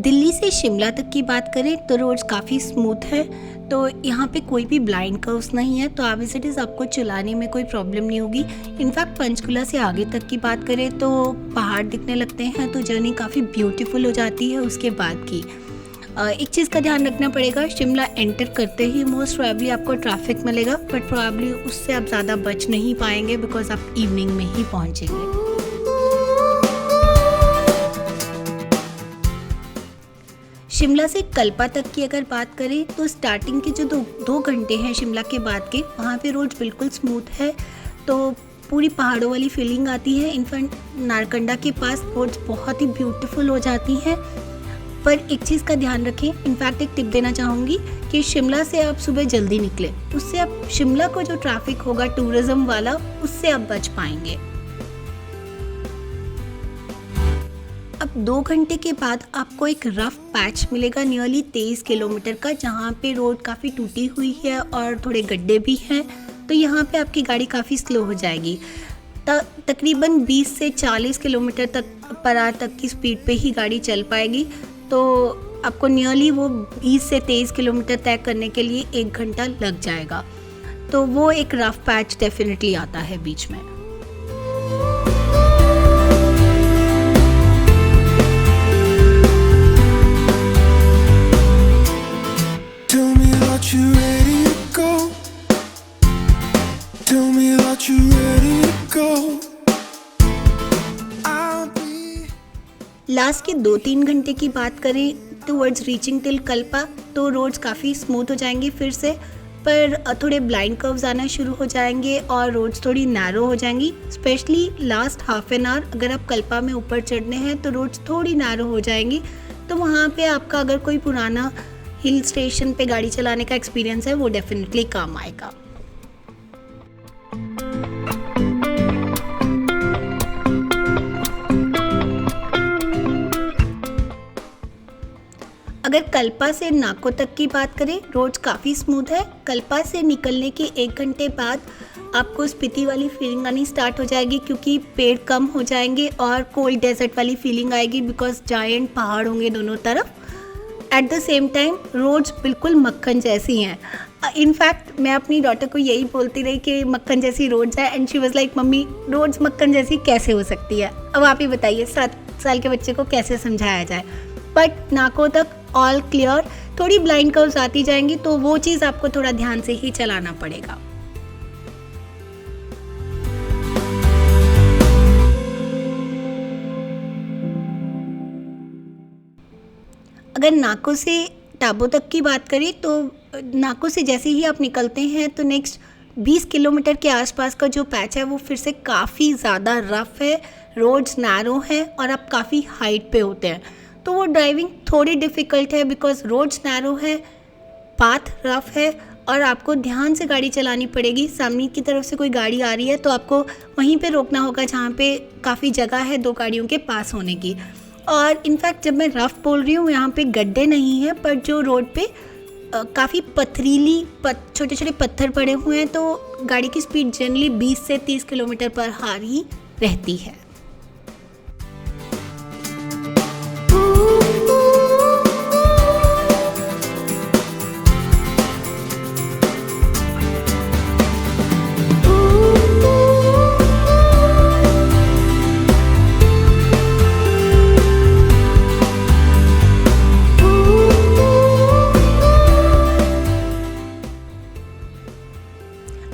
दिल्ली से शिमला तक की बात करें तो रोड काफ़ी स्मूथ है। तो यहाँ पे कोई भी ब्लाइंड कर्व्स नहीं है, तो आप इस इट इज़ आपको चलाने में कोई प्रॉब्लम नहीं होगी। इनफैक्ट पंचकुला से आगे तक की बात करें तो पहाड़ दिखने लगते हैं, तो जर्नी काफ़ी ब्यूटीफुल हो जाती है उसके बाद की। एक चीज़ का ध्यान रखना पड़ेगा, शिमला एंटर करते ही मोस्ट प्रोबेबली आपको ट्रैफिक मिलेगा, बट प्रोबेबली उससे आप ज़्यादा बच नहीं पाएंगे बिकॉज आप इवनिंग में ही पहुँचेंगे। शिमला से कल्पा तक की अगर बात करें तो स्टार्टिंग के जो दो घंटे हैं शिमला के बाद के, वहाँ पे रोड बिल्कुल स्मूथ है, तो पूरी पहाड़ों वाली फीलिंग आती है। इनफैक्ट नारकंडा के पास रोड्स बहुत ही ब्यूटीफुल हो जाती हैं। पर एक चीज़ का ध्यान रखें, इनफैक्ट एक टिप देना चाहूँगी कि शिमला से आप सुबह जल्दी निकले, उससे आप शिमला को जो ट्रैफिक होगा टूरिज्म वाला, उससे आप बच पाएंगे। अब 2 घंटे के बाद आपको एक रफ पैच मिलेगा नियरली 23 किलोमीटर का, जहाँ पे रोड काफ़ी टूटी हुई है और थोड़े गड्ढे भी हैं, तो यहाँ पे आपकी गाड़ी काफ़ी स्लो हो जाएगी। तकरीबन 20 से 40 किलोमीटर पर आवर तक की स्पीड पे ही गाड़ी चल पाएगी, तो आपको नियरली वो 20 से 23 किलोमीटर तय करने के लिए 1 घंटा लग जाएगा। तो वो एक रफ पैच डेफिनेटली आता है बीच में। लास्ट के 2-3 घंटे की बात करें टूवर्ड्स रीचिंग टिल कल्पा, तो रोड्स काफ़ी स्मूथ हो जाएंगे फिर से, पर थोड़े ब्लाइंड कर्व्स आना शुरू हो जाएंगे और रोड्स थोड़ी नैरो हो जाएंगी। Specially last half an hour अगर आप कल्पा में ऊपर चढ़ने हैं तो रोड्स थोड़ी नैरो हो जाएंगी, तो वहाँ पे आपका अगर कोई पुराना हिल स्टेशन पे गाड़ी चलाने का एक्सपीरियंस है वो डेफिनेटली काम आएगा। अगर कल्पा से नाको तक की बात करें, रोड्स काफ़ी स्मूथ है। कल्पा से निकलने के 1 घंटे बाद आपको स्पीति वाली फीलिंग आनी स्टार्ट हो जाएगी, क्योंकि पेड़ कम हो जाएंगे और कोल्ड डेजर्ट वाली फीलिंग आएगी बिकॉज जायंट पहाड़ होंगे दोनों तरफ। At the same time roads बिल्कुल मक्खन जैसी हैं। इनफैक्ट मैं अपनी डॉटर को यही बोलती रही कि मक्खन जैसी रोड्स है, and she was like mummy roads मक्खन जैसी कैसे हो सकती है। अब आप ही बताइए 7 साल के बच्चे को कैसे समझाया जाए। बट नाको तक ऑल क्लियर, थोड़ी ब्लाइंड कर्व्स आती जाएंगी, तो वो चीज़ आपको थोड़ा ध्यान से ही चलाना पड़ेगा। अगर नाको से टाबो तक की बात करें तो नाको से जैसे ही आप निकलते हैं तो नेक्स्ट 20 किलोमीटर के आसपास का जो पैच है वो फिर से काफ़ी ज़्यादा रफ है, रोड्स नैरो हैं और आप काफ़ी हाइट पे होते हैं, तो वो ड्राइविंग थोड़ी डिफ़िकल्ट है बिकॉज रोड्स नैरो है, पाथ रफ है और आपको ध्यान से गाड़ी चलानी पड़ेगी। सामने की तरफ से कोई गाड़ी आ रही है तो आपको वहीं पे रोकना होगा जहाँ पे काफ़ी जगह है 2 गाड़ियों के पास होने की। और इनफैक्ट जब मैं रफ़ बोल रही हूँ, यहाँ पे गड्ढे नहीं हैं, पर जो रोड पे काफ़ी पथरीली छोटे छोटे पत्थर पड़े हुए हैं, तो गाड़ी की स्पीड जनरली 20 से 30 किलोमीटर पर आवर ही रहती है।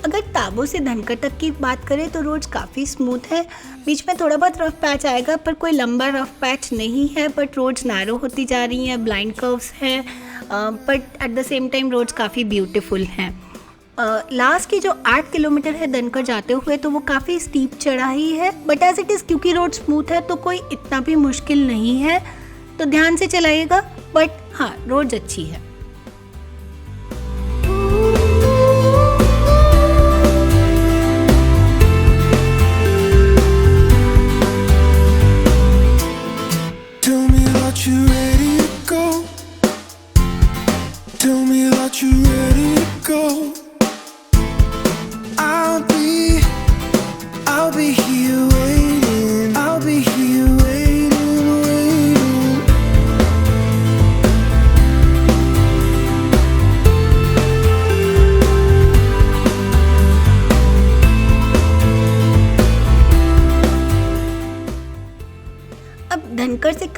अगर ताबो से धनकर तक की बात करें तो रोड्स काफ़ी स्मूथ है, बीच में थोड़ा बहुत रफ पैच आएगा पर कोई लंबा रफ पैच नहीं है, बट रोड्स नैरो होती जा रही हैं, ब्लाइंड कर्व्स हैं, but at the same time roads काफ़ी ब्यूटीफुल हैं। लास्ट की जो 8 किलोमीटर है धनकर जाते हुए तो वो काफ़ी स्टीप चढ़ाई है, बट एज इट इज़ क्योंकि रोड स्मूथ है तो कोई इतना भी मुश्किल नहीं है, तो ध्यान से चलाइएगा, बट हाँ रोड्स अच्छी है। I'll be here waiting. I'll be here waiting, waiting.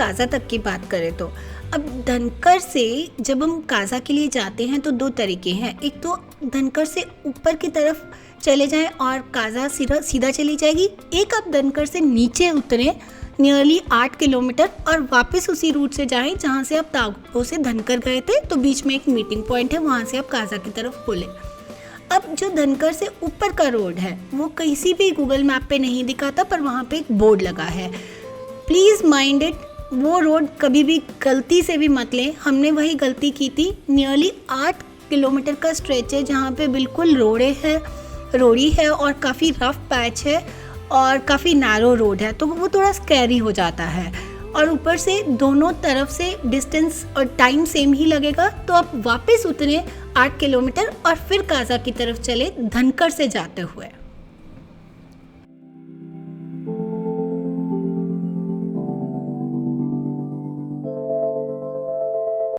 Kaza तक की बात करें तो अब धनकर से जब हम काज़ा के लिए जाते हैं तो दो तरीके हैं। एक तो धनकर से ऊपर की तरफ चले जाएं और काज़ा सीधा चली जाएगी। एक आप धनकर से नीचे उतरें नियरली 8 किलोमीटर और वापस उसी रूट से जाएं जहां से आप ताबो से धनकर गए थे, तो बीच में एक मीटिंग पॉइंट है, वहां से आप काज़ा की तरफ बोले। अब जो धनकर से ऊपर का रोड है वो किसी भी गूगल मैप पे नहीं दिखाता, पर वहाँ पे एक बोर्ड लगा है, प्लीज़ माइंड इट। वो रोड कभी भी गलती से भी मत लें, हमने वही गलती की थी। नियरली 8 किलोमीटर का स्ट्रेच है जहाँ पे बिल्कुल रोड़ी है और काफ़ी रफ पैच है और काफ़ी नैरो रोड है, तो वो थोड़ा स्कैरी हो जाता है। और ऊपर से दोनों तरफ से डिस्टेंस और टाइम सेम ही लगेगा, तो आप वापस उतरें 8 किलोमीटर और फिर काज़ा की तरफ चले धनकर से जाते हुए।